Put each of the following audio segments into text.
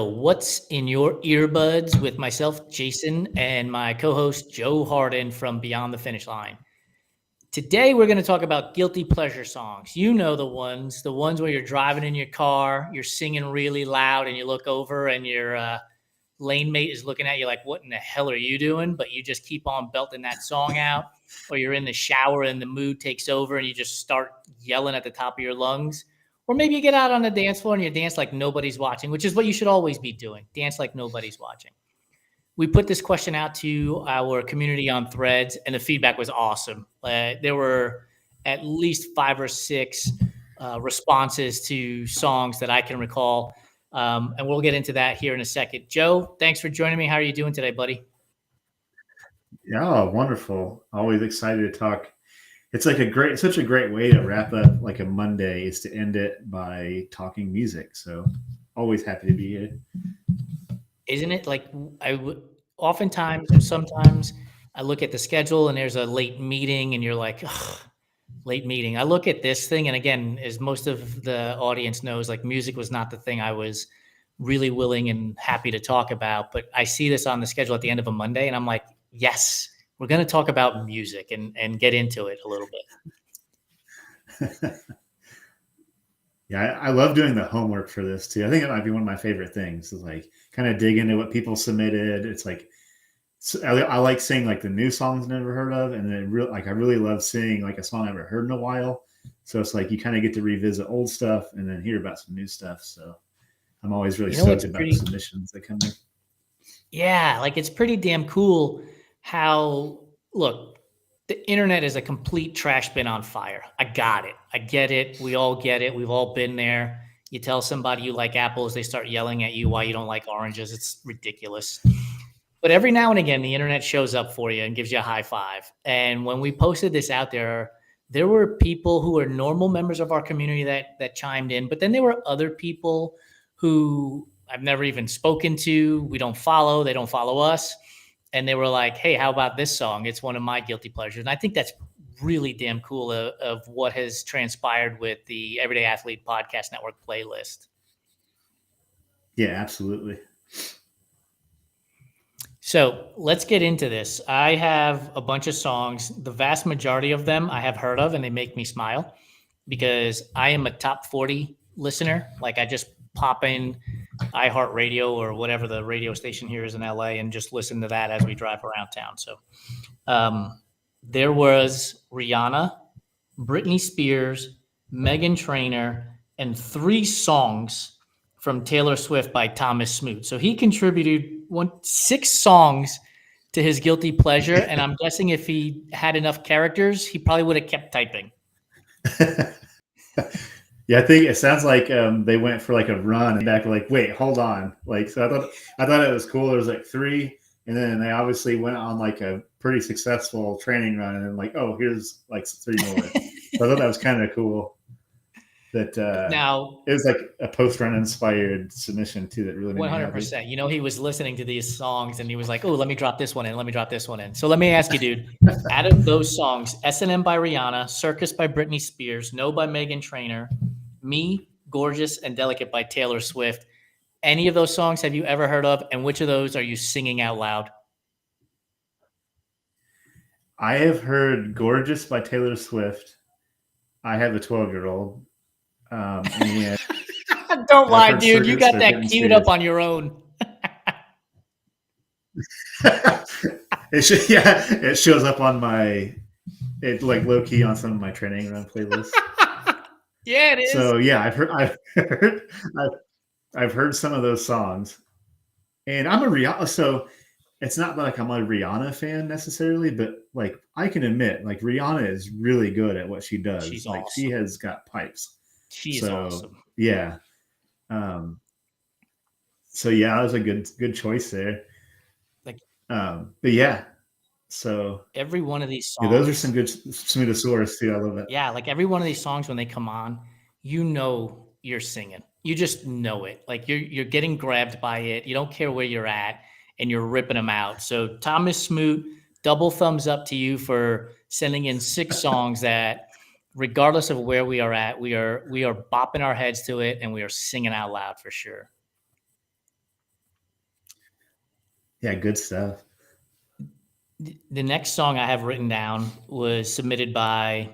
What's in your earbuds with myself, Jason, and my co host, Joe Harden from Beyond the Finish Line. Today, we're going to talk about guilty pleasure songs. You know the ones where you're driving in your car, you're singing really loud, and you look over and your lane mate is looking at you like, what in the hell are you doing? But you just keep on belting that song out. Or you're in the shower and the mood takes over and you just start yelling at the top of your lungs. Or maybe you get out on the dance floor and you dance like nobody's watching, which is what you should always be doing. Dance like nobody's watching. We put this question out to our community on Threads, and the feedback was awesome. There were at least 5 or 6 responses to songs that I can recall. And we'll get into that here in a second. Joe, thanks for joining me. How are you doing today, buddy? Yeah, wonderful. Always excited to talk. It's like such a great way to wrap up like a Monday is to end it by talking music. So always happy to be here. Isn't it like oftentimes or sometimes I look at the schedule and there's a late meeting and you're like, ugh, late meeting. I look at this thing, and again, as most of the audience knows, like music was not the thing I was really willing and happy to talk about. But I see this on the schedule at the end of a Monday, and I'm like, yes, we're going to talk about music and get into it a little bit. Yeah, I love doing the homework for this too. I think it might be one of my favorite things is like kind of dig into what people submitted. It's like I like seeing like the new songs I never heard of, and then I really love seeing like a song I haven't heard in a while. So it's like you kind of get to revisit old stuff and then hear about some new stuff. So I'm always really stoked about the submissions that come in. Yeah, like it's pretty damn cool how, look, the internet is a complete trash bin on fire. I got it. I get it. We all get it. We've all been there. You tell somebody you like apples, they start yelling at you why you don't like oranges. It's ridiculous. But every now and again, the internet shows up for you and gives you a high five. And when we posted this out there were people who were normal members of our community that chimed in, but then there were other people who I've never even spoken to. We don't follow. They don't follow us. And they were like, hey, how about this song? It's one of my guilty pleasures. And I think that's really damn cool of what has transpired with the Everyday Athlete Podcast Network playlist. Yeah, absolutely. So let's get into this. I have a bunch of songs. The vast majority of them I have heard of, and they make me smile because I am a top 40 listener. Like I just pop in iHeartRadio or whatever the radio station here is in LA and just listen to that as we drive around town. So there was Rihanna, Britney Spears, Meghan Trainor, and 3 songs from Taylor Swift by Thomas Smoot. So he contributed 6 songs to his guilty pleasure. And I'm guessing if he had enough characters, he probably would have kept typing. Yeah, I think it sounds like they went for like a run and back. Like, wait, hold on. Like, so I thought it was cool. There was like 3, and then they obviously went on like a pretty successful training run, and then like, oh, here's like 3 more. So I thought that was kind of cool. That now it was like a post-run inspired submission too. That really made 100%. You know, he was listening to these songs and he was like, "Oh, let me drop this one in. Let me drop this one in." So let me ask you, dude. Out of those songs, S&M by Rihanna, Circus by Britney Spears, No by Meghan Trainor, Me, Gorgeous, and Delicate by Taylor Swift. Any of those songs have you ever heard of, and which of those are you singing out loud? I have heard Gorgeous by Taylor Swift. I have a 12-year-old. And don't lie, dude. You got that queued up on your own. It shows up on like low key on some of my training run playlists. Yeah, it is. So yeah, I've heard some of those songs, and I'm a Rihanna. So it's not like I'm a Rihanna fan necessarily, but like I can admit, like Rihanna is really good at what she does. She's like awesome. She has got pipes. She's awesome. Yeah. So yeah, that was a good choice there. Like, but yeah. So every one of these songs, yeah, those are some good Smootosaurus too. I love it. Yeah, like every one of these songs when they come on, you know you're singing. You just know it. Like you're getting grabbed by it. You don't care where you're at, and you're ripping them out. So Thomas Smoot, double thumbs up to you for sending in 6 songs that, regardless of where we are at, we are bopping our heads to it, and we are singing out loud for sure. Yeah, good stuff. The next song I have written down was submitted by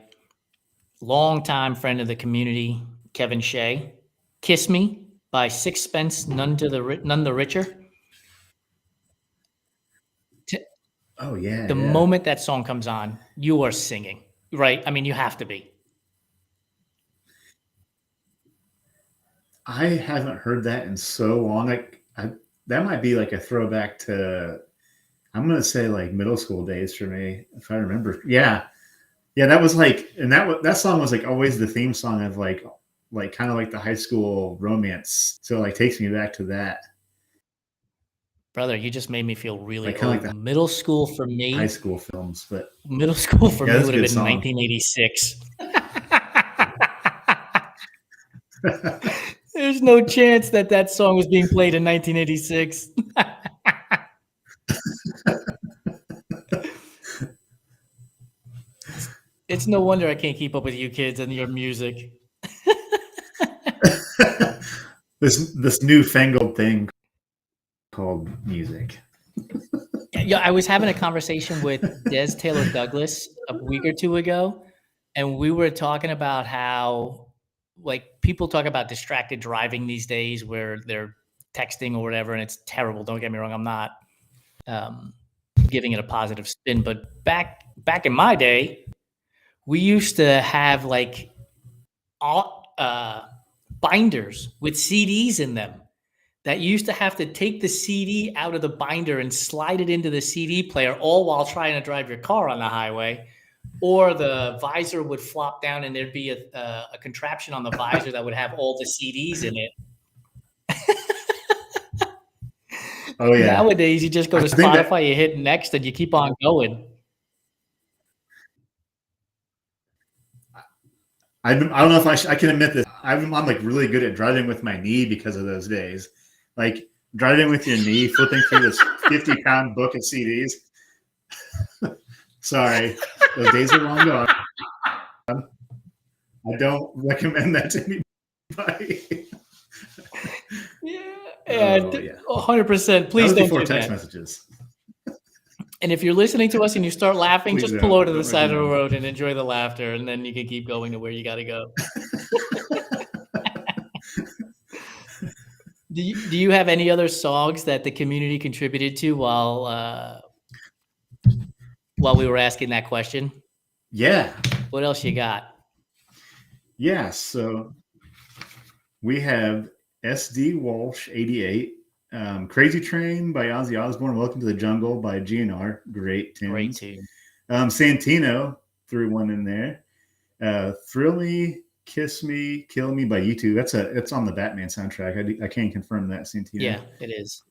longtime friend of the community, Kevin Shea. "Kiss Me" by Sixpence None the Richer. T- Oh yeah, the yeah. moment that song comes on, you are singing, right? I mean, you have to be. I haven't heard that in so long. That might be like a throwback to, I'm gonna say like middle school days for me, if I remember. Yeah, yeah, that was like, and that song was like always the theme song of like kind of like the high school romance. So it like takes me back to that, Brother, you just made me feel really like kind of like old. the Middle school for high me, school films. But middle school for yeah, me that's a would have good been song. 1986. There's no chance that that song was being played in 1986. It's no wonder I can't keep up with you kids and your music. This newfangled thing called music. Yeah, I was having a conversation with Des Taylor Douglas a week or two ago, and we were talking about how, like, people talk about distracted driving these days where they're texting or whatever, and it's terrible. Don't get me wrong, I'm not um, giving it a positive spin, but back in my day, we used to have like all binders with CDs in them that used to have to take the CD out of the binder and slide it into the CD player, all while trying to drive your car on the highway. Or the visor would flop down and there'd be a contraption on the visor that would have all the CDs in it. Oh yeah, Nowadays, you just go I to think that Spotify, you hit next, and you keep on going. I don't know if I can admit this. I'm like really good at driving with my knee because of those days. Like driving with your knee, flipping through this 50-pound book of CDs. Sorry, those days are long gone. I don't recommend that to anybody. Yeah, Oh and yeah, 100%. that Please was don't before do text that. messages. And if you're listening to us and you start laughing, Please just pull over to the don't side of the recommend. road and enjoy the laughter, and then you can keep going to where you got to go. Do you have any other songs that the community contributed to while we were asking that question? Yeah, What else you got? yeah. So we have SD Walsh 88, Crazy Train by Ozzy Osbourne, Welcome to the Jungle by GNR, great Great tunes. tune. Santino threw one in there. Thrill Me, Kiss Me, Kill Me by U2. It's on the Batman soundtrack. I can't confirm that, Santino. Yeah, it is.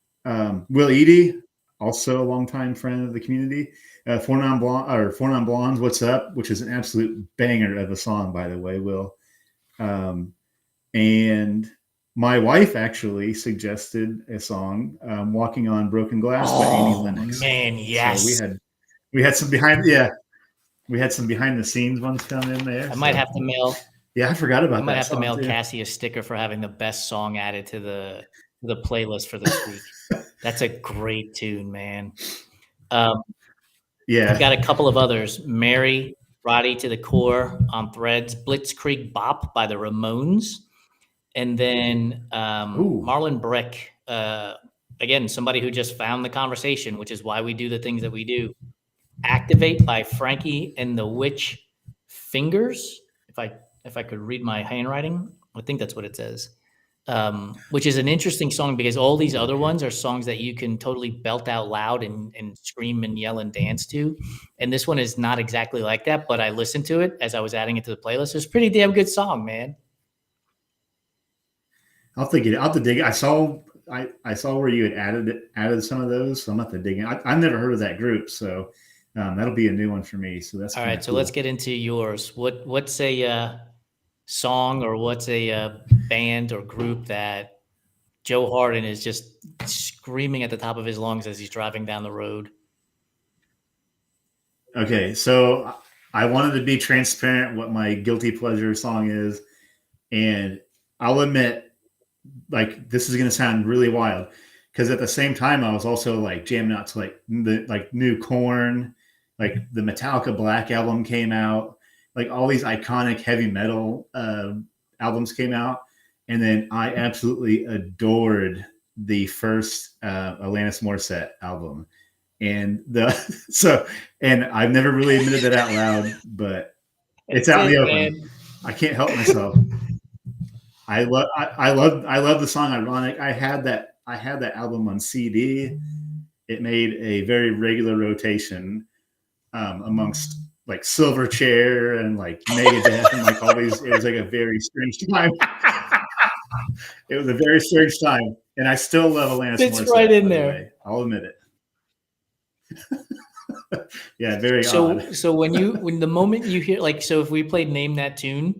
Will Eady, also a longtime friend of the community. Four Non Blondes, What's Up, which is an absolute banger of a song, by the way, Will. And my wife actually suggested a song, "Walking on Broken Glass" by Annie Oh Lennox. man, So yes. we had some behind the scenes ones come in there. I might have to mail. Yeah, I forgot I about might that have to song mail too. Cassie a sticker for having the best song added to the playlist for this week. That's a great tune, man. I've Yeah. got a couple of others. Mary, Roddy to the Core on Threads, Blitzkrieg Bop by the Ramones, and then Ooh. Marlon Brick. Again, somebody who just found the conversation, which is why we do the things that we do. Activate by Frankie and the Witch Fingers. If I could read my handwriting, I think that's what it says. Which is an interesting song because all these other ones are songs that you can totally belt out loud and scream and yell and dance to. And this one is not exactly like that, but I listened to it as I was adding it to the playlist. It's a pretty damn good song, man. I'll have to dig it. I saw where you had added some of those, so I'm going to have to dig in. I've never heard of that group, so that'll be a new one for me. So that's All kind right, of so cool. let's get into yours. What's a song or what's a band or group that Joe Harden is just screaming at the top of his lungs as he's driving down the road? Okay, so I wanted to be transparent what my guilty pleasure song is, and I'll admit, like this is going to sound really wild. because at the same time I was also like jamming out to like the like new Corn, like the Metallica Black album came out, like all these iconic heavy metal albums came out, and then I absolutely adored the first Alanis Morissette album, and the so and I've never really admitted that out loud, but it's That's out in it, the open. man. I can't help myself. I love the song Ironic. I had that album on CD. It made a very regular rotation amongst like Silverchair and like Megadeth and like all these. It was like a very strange time. It was a very strange time, and I still love Alanis Fits right Morissette. in By the there. way, I'll admit it. Yeah, very odd. So when the moment you hear like, so if we played Name That Tune,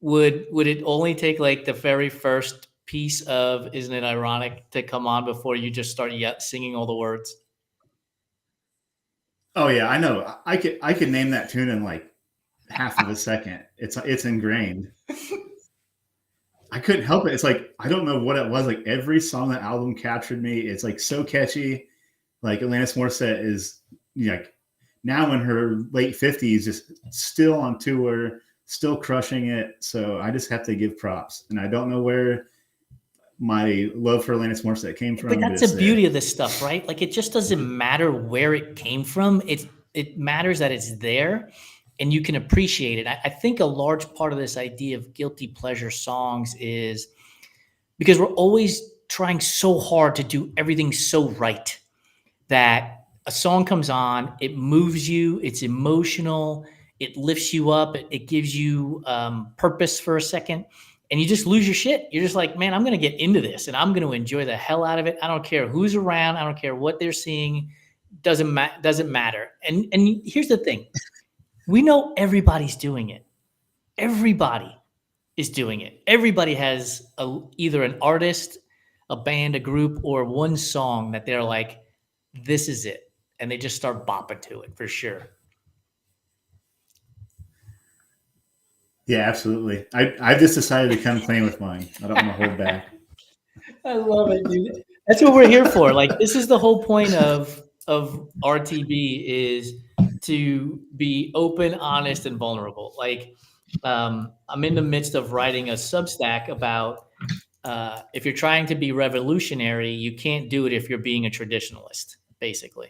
would it only take like the very first piece of Isn't It Ironic to come on before you just start singing all the words? Oh yeah, I know. I could name that tune in like half of a second. It's ingrained. I couldn't help it. It's like I don't know what it was. Like every song that album captured me. It's like so catchy. Like Alanis Morissette is like now in her late 50s, just still on tour, still crushing it. So I just have to give props. And I don't know where my love for Alanis Morissette came But from, but that's the it's beauty there. of this stuff, right? Like it just doesn't matter where it came from. It matters that it's there and you can appreciate it. I think a large part of this idea of guilty pleasure songs is because we're always trying so hard to do everything so right that a song comes on, it moves you, it's emotional, it lifts you up, it gives you purpose for a second, and you just lose your shit. You're just like, man, I'm going to get into this and I'm going to enjoy the hell out of it. I don't care who's around, I don't care what they're seeing, doesn't matter. And here's the thing, we know everybody's doing it. Everybody is doing it. Everybody has either an artist, a band, a group, or one song that they're like, this is it. And they just start bopping to it for sure. Yeah, absolutely. I've just decided to come clean with mine. I don't want to hold back. I love it, dude. That's what we're here for. Like, this is the whole point of RTB is to be open, honest, and vulnerable. Like, I'm in the midst of writing a Substack about if you're trying to be revolutionary, you can't do it if you're being a traditionalist, basically.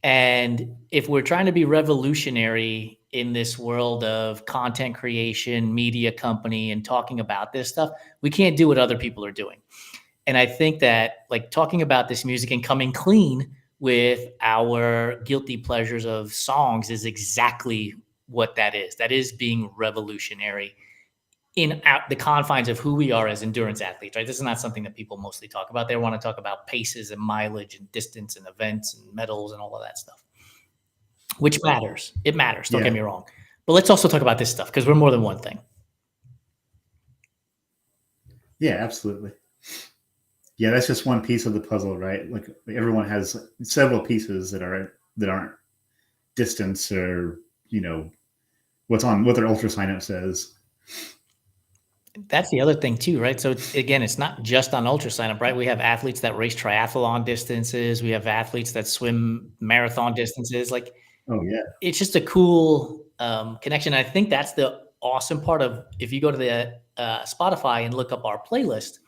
And if we're trying to be revolutionary in this world of content creation, media company, and talking about this stuff, we can't do what other people are doing. And I think that like talking about this music and coming clean with our guilty pleasures of songs is exactly what that is. That is being revolutionary in the confines of who we are as endurance athletes, right? This is not something that people mostly talk about. They want to talk about paces and mileage and distance and events and medals and all of that stuff, which matters. It matters. Don't get Yeah, me wrong. But let's also talk about this stuff because we're more than one thing. yeah, absolutely. Yeah, that's just one piece of the puzzle, right? Like everyone has several pieces that aren't distance or what their ultra sign up says. That's the other thing too, right? So again, it's not just on ultra sign up, right? We have athletes that race triathlon distances. We have athletes that swim marathon distances. Like Oh yeah, it's just a cool connection. I think that's the awesome part of if you go to the Spotify and look up our playlist,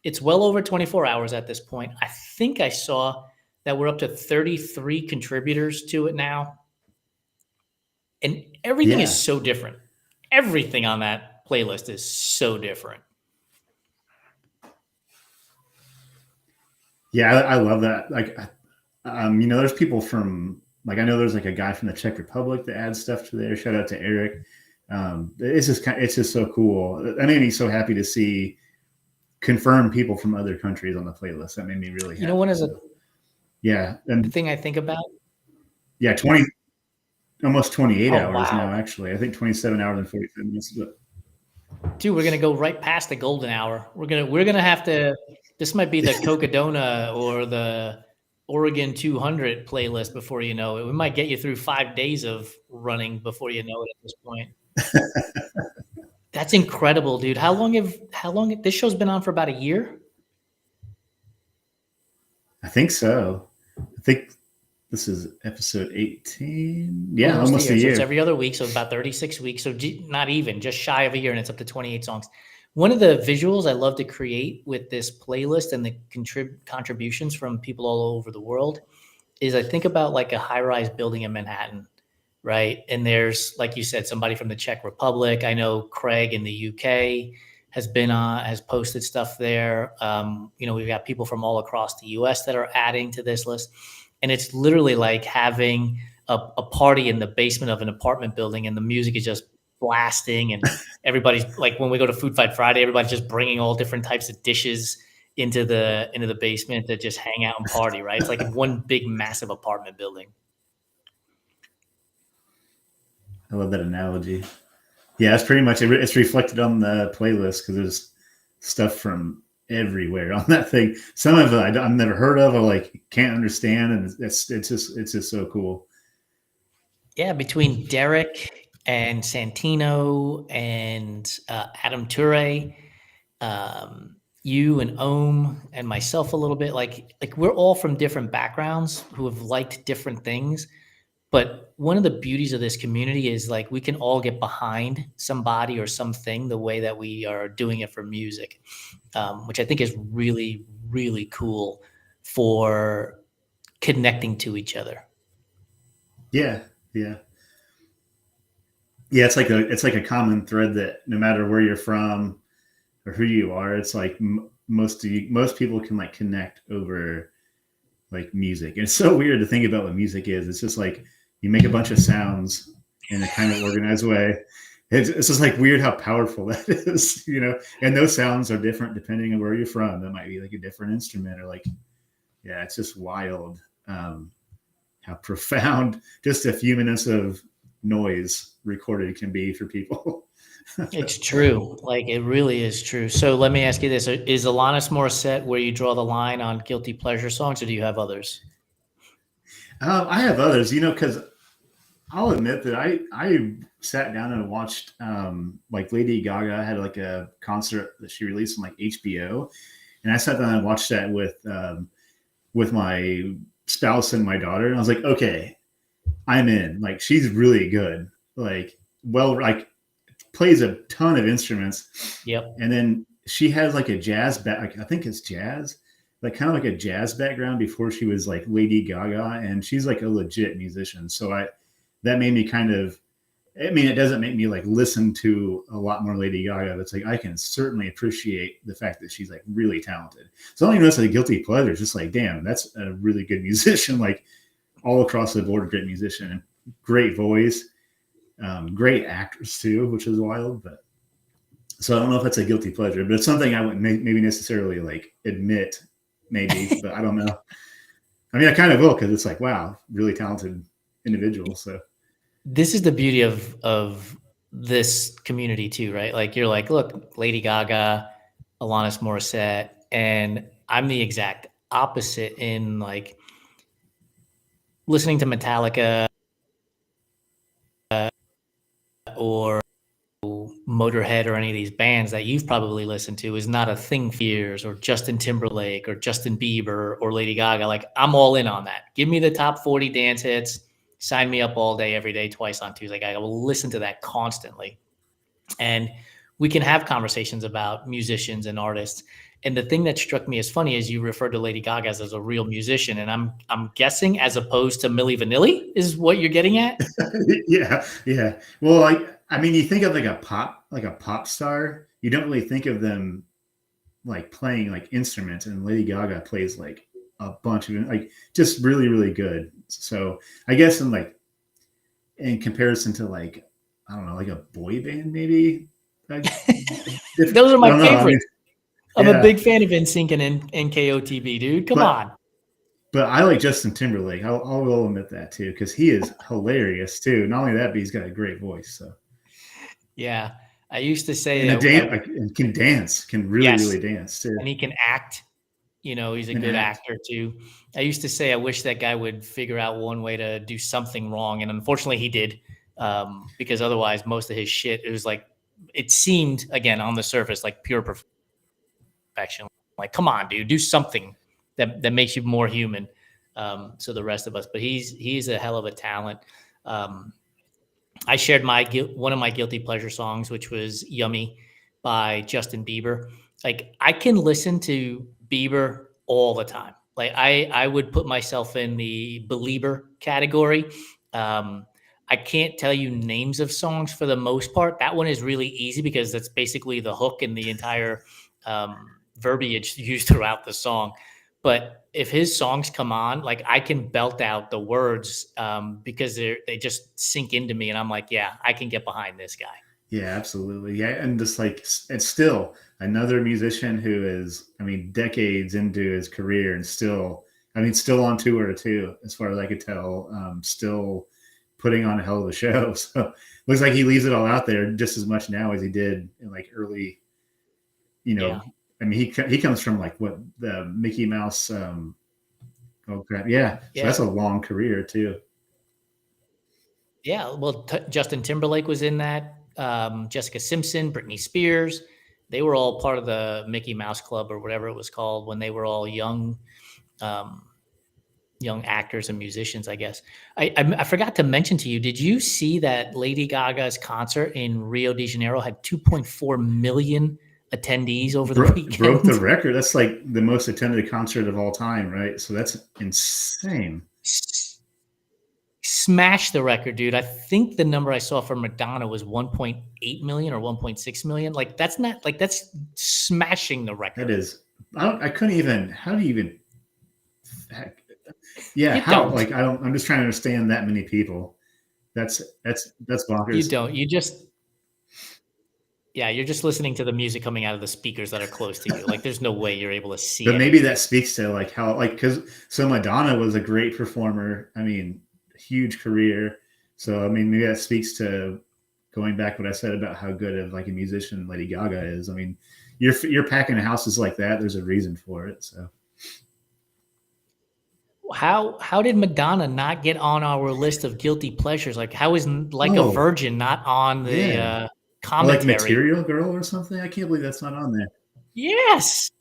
it's well over 24 hours at this point. I think I saw that we're up to 33 contributors to it now. And everything is yeah, so different. Everything on that playlist is so different. yeah. I love that. Like, there's people from like I know there's like a guy from the Czech Republic that adds stuff to there. Shout out to Eric. It's just so cool. That made me so happy to see confirmed people from other countries on the playlist. That made me really happy. You know, one is a Yeah, and thing I think about. yeah, almost 28 Oh hours now. wow, Actually, I think 27 hours and 45 minutes. But dude, we're gonna go right past the golden hour. We're gonna have to. This might be the Cocodona or the Oregon 200 playlist before you know it. We might get you through 5 days of running before you know it at this point. That's incredible, dude. How long this show's been on for about a year? think so. I think this is episode 18. Yeah, Almost a almost a year. So it's year. every other week. So about 36 weeks. So not even, just shy of a year, and it's up to 28 songs. One of the visuals I love to create with this playlist and the contributions from people all over the world is I think about like a high rise building in Manhattan, right? And there's, like you said, somebody from the Czech Republic. I know Craig in the UK has posted stuff there. We've got people from all across the US that are adding to this list. And it's literally like having a party in the basement of an apartment building and the music is just blasting. And everybody's like, when we go to Food Fight Friday, everybody's just bringing all different types of dishes into the basement to just hang out and party, right? It's like one big massive apartment building. I love that analogy. Yeah, it's pretty much it's reflected on the playlist because there's stuff from everywhere on that thing. Some of it I've never heard of or like can't understand, and it's just so cool. Yeah, between Derek and Santino and Adam Ture, you and Ohm and myself a little bit, like we're all from different backgrounds who have liked different things. But one of the beauties of this community is like we can all get behind somebody or something the way that we are doing it for music, which I think is really, really cool for connecting to each other. Yeah, yeah, yeah. It's like a common thread that no matter where you're from or who you are, it's like most people can like connect over like music. And it's so weird to think about what music is. It's just like you make a bunch of sounds in a kind of organized way. It's just like weird how powerful that is, you know. And those sounds are different depending on where you're from. That might be like a different instrument or like, yeah, it's just wild how profound just a few minutes of noise recorded can be for people. It's true. Like it really is true. So let me ask you this: is Alanis Morissette where you draw the line on guilty pleasure songs, or do you have others? I have others, you know, because I'll admit that I sat down and watched like Lady Gaga had like a concert that she released on like HBO, and I sat down and watched that with my spouse and my daughter, and I was like, okay, I'm in. Like she's really good. Like like plays a ton of instruments, Yep. and then she has like a jazz back. Like, I think it's jazz, like kind of like a jazz background before she was like Lady Gaga, and she's like a legit musician. So that made me kind of. I mean, it doesn't make me like listen to a lot more Lady Gaga. That's like I can certainly appreciate the fact that she's like really talented. So I don't even know if it's a guilty pleasure. It's just like, damn, that's a really good musician. Like all across the board, great musician, great voice, great actress too, which is wild. But so I don't know if that's a guilty pleasure, but it's something I wouldn't maybe necessarily like admit, maybe, but I don't know. I mean, I kind of will because it's like, wow, really talented individual. So This is the beauty of this community too, right? Like you're like, look, Lady Gaga, Alanis Morissette, and I'm the exact opposite in like listening to Metallica or Motorhead or any of these bands that you've probably listened to is not a thing for years, or Justin Timberlake or Justin Bieber or Lady Gaga. Like I'm all in on that. Give me the top 40 dance hits, sign me up all day, every day, twice on Tuesday. I will listen to that constantly. And we can have conversations about musicians and artists. And the thing that struck me as funny is you referred to Lady Gaga as a real musician. And I'm guessing as opposed to Milli Vanilli is what you're getting at. yeah, yeah. Well, I mean, you think of like a pop star, you don't really think of them like playing like instruments, and Lady Gaga plays like a bunch of like just really really good. So I guess in comparison to like I don't know like a boy band maybe. Like, Those are I my don't know. I mean, favorites. I'm a yeah, big fan of NSYNC and NKOTB, dude. Come but on. I like Justin Timberlake. I will admit that too because he is hilarious too. Not only that, but he's got a great voice. So Yeah. I used to say and the that, dance like, and can dance, can really yes, really dance too, and he can act. He's a and good act. actor too. I used to say I wish that guy would figure out one way to do something wrong, and unfortunately he did, because otherwise most of his shit it was like it seemed again on the surface like pure perfection. Like, come on, dude, do something. that makes you more human. So the rest of us, but he's a hell of a talent. Um, I shared one of my guilty pleasure songs, which was "Yummy" by Justin Bieber. Like I can listen to Bieber all the time. Like I would put myself in the believer category. Um, I can't tell you names of songs for the most part. That one is really easy because that's basically the hook and the entire verbiage used throughout the song. But if his songs come on, like I can belt out the words because they just sink into me, and I'm like, yeah, I can get behind this guy. Yeah, absolutely. Yeah, and just like it's still another musician who is, I mean, decades into his career and still, I mean, still on tour too, as far as I could tell. Still putting on a hell of a show. So looks like he leaves it all out there just as much now as he did in like early, you know. Yeah, I mean, he comes from like what the Mickey Mouse. Oh crap! Yeah, so yeah, that's a long career too. yeah. Well, Justin Timberlake was in that. Jessica Simpson, Britney Spears, they were all part of the Mickey Mouse Club or whatever it was called when they were all um, young actors and musicians, I guess. I forgot to mention to you, did you see that Lady Gaga's concert in Rio de Janeiro had 2.4 million attendees over the Broke the weekend? record. That's like the most attended concert of all time, right? So that's insane. Smash the record, dude. I think the number I saw for Madonna was 1.8 million or 1.6 million. Like that's not like that's smashing the That record. is, I couldn't even. How do you even? Heck, yeah, You how? don't. Like I don't. I'm just trying to understand that many people. That's You bonkers. don't. You just yeah, you're just listening to the music coming out of the speakers that are close to you. Like there's no way you're able to see But maybe anything. that speaks to like how like because so Madonna was a great performer. I mean, huge career. So I mean, maybe that speaks to going back what I said about how good of like a musician Lady Gaga is. I mean, you're packing houses like that. There's a reason for it. So How did Madonna not get on our list of guilty pleasures? Like how is Like a oh Virgin not on the yeah, or like commentary? Material Girl or something. I can't believe that's not on there. Yes.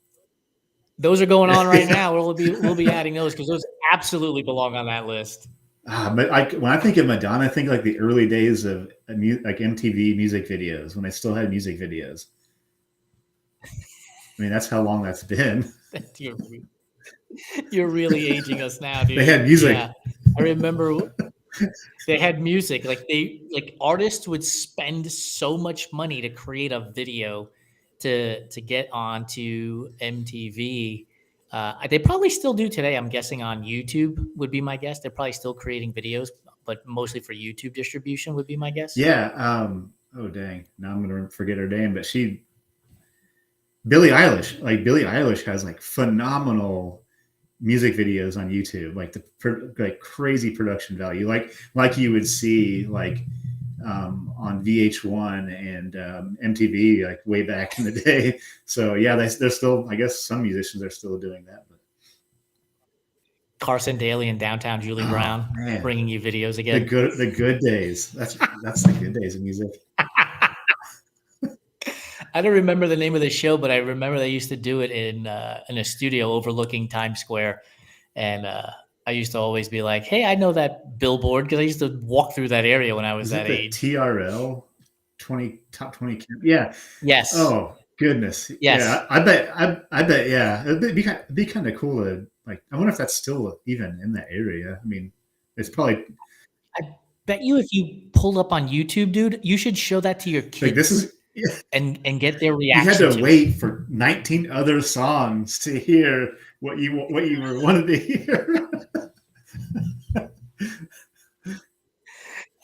Those are going on right Yeah. now. We'll be adding those because those absolutely belong on that list. But when I think of Madonna, I think like the early days of like MTV music videos when they still had music videos. I mean, that's how long that's been. you're, you're really aging us now, They dude. had Yeah. music. I remember they had music. Like artists would spend so much money to create a video to get onto MTV. They probably still do today. I'm guessing on YouTube would be my guess. They're probably still creating videos, but mostly for YouTube distribution would be my guess. Yeah. Oh dang! Now I'm gonna forget her name, but Billie Eilish. Like Billie Eilish has like phenomenal music videos on YouTube, like like crazy production value, like you would see like on VH1 and MTV like way back in the day. So yeah, they're still. I guess some musicians are still doing that. But Carson Daly and Downtown Julie oh Brown man, bringing you videos the again. good days. That's the good days of music. I don't remember the name of the show, but I remember they used to do it in a studio overlooking Times Square, and I used to always be like, "Hey, I know that billboard," because I used to walk through that area when I was Is it that the age. TRL 20 top 20? Yeah. Yes, Oh goodness. yes. Yeah. I bet. Yeah. It'd be kind of cool to like. I wonder if that's still even in that area. I mean, it's probably I bet you if you pulled up on YouTube, dude, you should show that to your like this kids is. Yeah, and get their you had reaction to to it. wait for 19 other songs to hear what you were wanted to hear.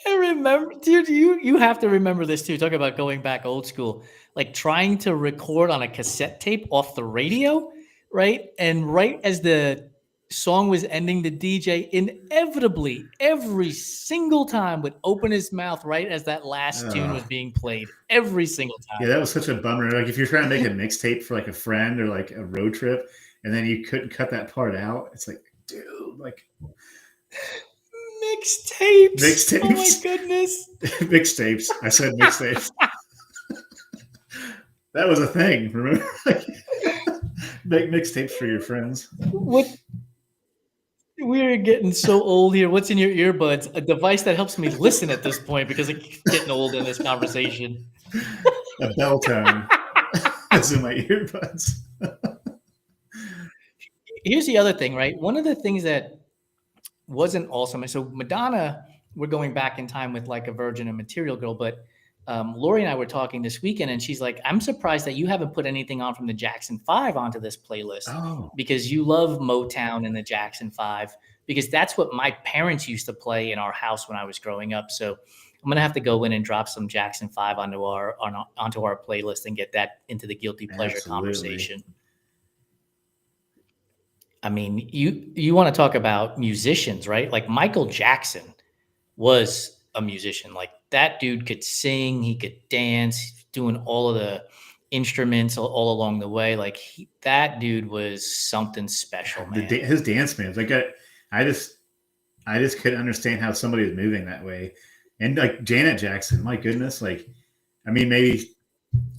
I remember, dude. You have to remember this too. Talk about going back old school, like trying to record on a cassette tape off the radio, right? And right as the song was ending, the DJ inevitably every single time would open his mouth right as that last tune was being played. Every single Yeah, that was such a bummer. Like if you're trying to make a mixtape for like a friend or like a road trip, and then you couldn't cut that part out, it's like, dude, like mixtapes. Oh my mixtapes, goodness. mixtapes. I said mixtapes. That was a thing. Remember? Make mixtapes for your friends. What we're getting so old here. What's in your earbuds? A device that helps me listen at this point because it's getting old in this conversation. A bell tone. That's in my earbuds. Here's the other thing, right? One of the things that wasn't awesome. So Madonna, we're going back in time with like a Virgin and Material Girl, but Lori and I were talking this weekend, and she's like, "I'm surprised that you haven't put anything on from the Jackson 5 onto this playlist Oh, because you love Motown and the Jackson 5 because that's what my parents used to play in our house when I was growing up." So I'm gonna have to go in and drop some Jackson 5 onto our playlist and get that into the guilty pleasure absolutely. conversation. I mean, you want to talk about musicians, right? Like Michael Jackson was a musician. Like that dude could sing, he could dance, doing all of the instruments all along the way. Like that dude was something special, man. His dance moves, like I just couldn't understand how somebody was moving that way. And like Janet Jackson, my goodness, like I mean, He's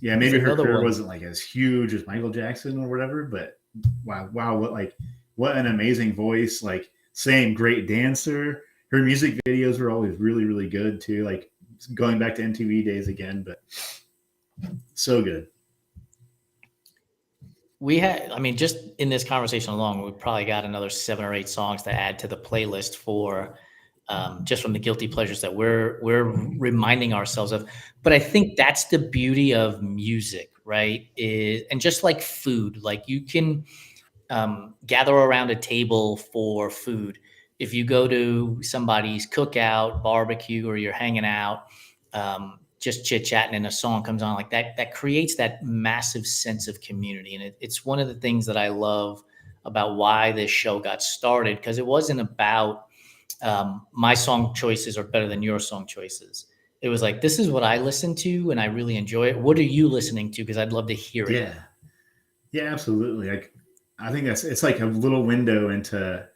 maybe her another career one. wasn't like as huge as Michael Jackson or whatever, but wow, what an amazing voice! Like same great dancer. Her music videos were always really, really good too. Like going back to MTV days again, but so good. We had, I mean, just in this conversation alone, we probably got another 7 or 8 songs to add to the playlist for just from the guilty pleasures that we're reminding ourselves of. But I think that's the beauty of music, right? Is and just like food, like you can gather around a table for food. If you go to somebody's cookout, barbecue, or you're hanging out, just chit chatting, and a song comes on like that, that creates that massive sense of community. And it's one of the things that I love about why this show got started because it wasn't about my song choices are better than your song choices. It was like, this is what I listen to and I really enjoy it. What are you listening to? Because I'd love to hear it. Yeah, yeah, absolutely. Like I think it's like a little window into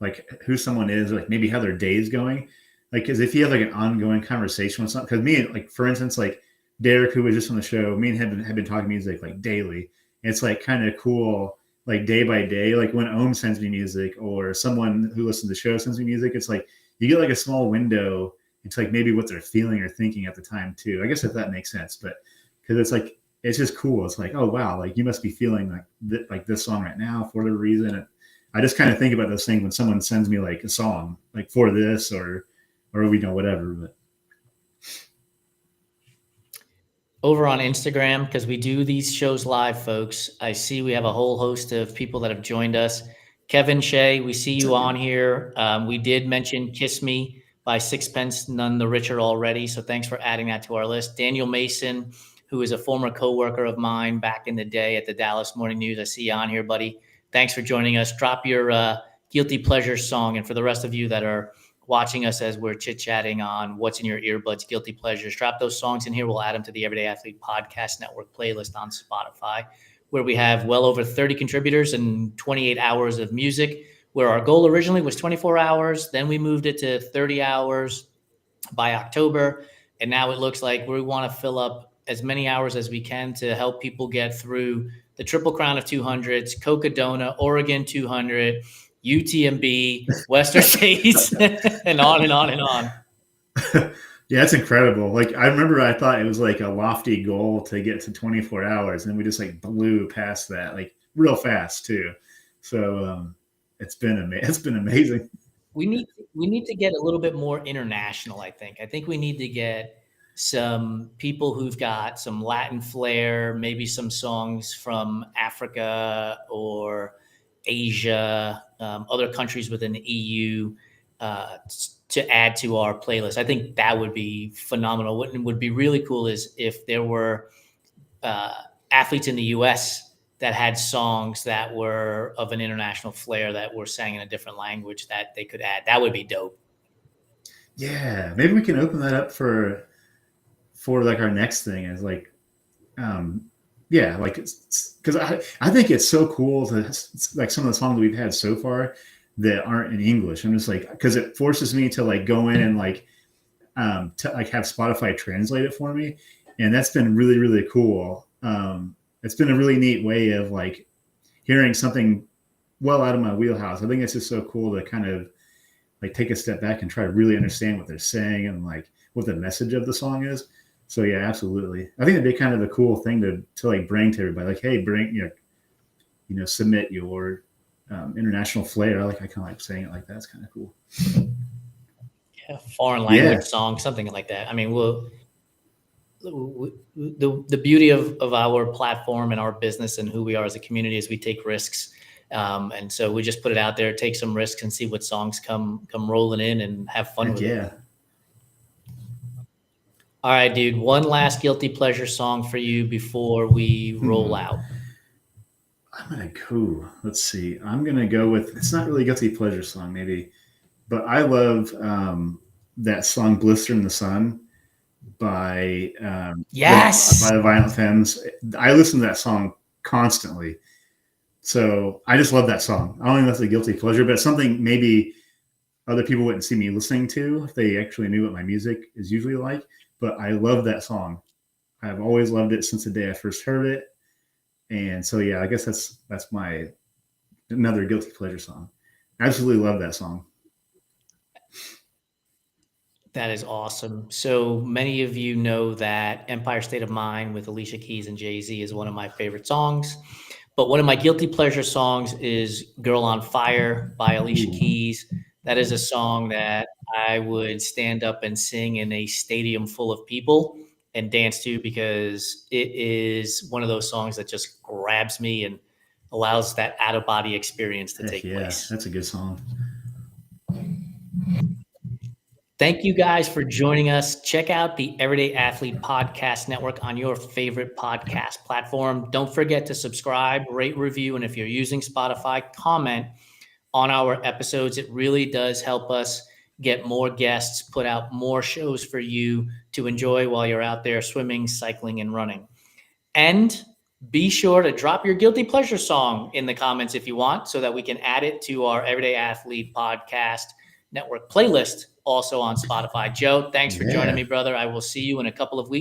like who someone is, like maybe how their day is going. Like, because if you have like an ongoing conversation with something, because me, like for instance, like Derek, who was just on the show, me and him have been talking music like daily. It's like kind of cool, like day by day. Like when Ohm sends me music, or someone who listens to the show sends me music, it's like you get like a small window into like maybe what they're feeling or thinking at the time too. I guess if that makes sense, but because it's like it's just cool. It's like, oh wow, like you must be feeling like like this song right now for whatever reason. I just kind of think about those things when someone sends me like a song, like for this or we know whatever. But Over on Instagram, because we do these shows live, folks. I see we have a whole host of people that have joined us. Kevin Shea, we see you on here. We did mention Kiss Me by Sixpence None the Richer already. So thanks for adding that to our list. Daniel Mason, who is a former coworker of mine back in the day at the Dallas Morning News. I see you on here, buddy. Thanks for joining us. Drop your guilty pleasure song. And for the rest of you that are watching us as we're chit-chatting on what's in your earbuds, guilty pleasures, drop those songs in here. We'll add them to the Everyday Athlete Podcast Network playlist on Spotify, where we have well over 30 contributors and 28 hours of music, where our goal originally was 24 hours. Then we moved it to 30 hours by October. And now it looks like we want to fill up as many hours as we can to help people get through the Triple Crown of 200s, Cocodona, Oregon 200, UTMB, Western States, and on and on and on. yeah, it's incredible. Like I remember I thought it was like a lofty goal to get to 24 hours and we just like blew past that like real fast too. So it's been amazing. We need to get a little bit more international, I think. I think we need to get some people who've got some Latin flair, maybe some songs from Africa or Asia, other countries within the EU, to add to our playlist. I think that would be phenomenal. What would be really cool is if there were uh, athletes in the US that had songs that were of an international flair that were sang in a different language that they could add. That would be dope. Yeah, maybe we can open that up for like our next thing is like um yeah, like because I think it's so cool to like some of the songs that we've had so far that aren't in English. I'm just like because it forces me to like go in and like to like have Spotify translate it for me, and that's been really really cool. It's been a really neat way of like hearing something well out of my wheelhouse. I think it's just so cool to kind of like take a step back and try to really understand what they're saying and like what the message of the song is. So yeah, absolutely. I think it'd be kind of a cool thing to like bring to everybody. Like, hey, bring submit your international flair. I kind of like saying it like that. It's kind of cool. Yeah, foreign Yeah, language song, something like that. I mean, the beauty of our platform and our business and who we are as a community is we take risks. And so we just put it out there, take some risks, and see what songs come rolling in, and have fun heck with it. yeah. All right, dude. One last guilty pleasure song for you before we roll Hmm. out. I'm gonna go. Let's see. I'm gonna go with. It's not really a guilty pleasure song, maybe, but I love that song "Blister in the Sun" by Yes. the Violent Femmes. I listen to that song constantly, so I just love that song. I don't think that's a guilty pleasure, but it's something maybe other people wouldn't see me listening to if they actually knew what my music is usually like. But I love that song. I've always loved it since the day I first heard it, and so yeah, I guess that's my another guilty pleasure song. Absolutely love that song. That is awesome. So many of you know that Empire State of Mind with Alicia Keys and Jay-Z is one of my favorite songs. But one of my guilty pleasure songs is Girl on Fire by Alicia Ooh, Keys. That is a song that I would stand up and sing in a stadium full of people and dance to, because it is one of those songs that just grabs me and allows that out of body experience to heck take yeah, place. that's a good song. Thank you guys for joining us. Check out the Everyday Athlete Podcast Network on your favorite podcast platform. Don't forget to subscribe, rate, review, and if you're using Spotify, comment on our episodes. It really does help us get more guests, put out more shows for you to enjoy while you're out there swimming, cycling, and running. And be sure to drop your guilty pleasure song in the comments if you want, so that we can add it to our Everyday Athlete Podcast Network playlist, also on Spotify. Joe, thanks for joining Yeah. me, brother. I will see you in a couple of weeks.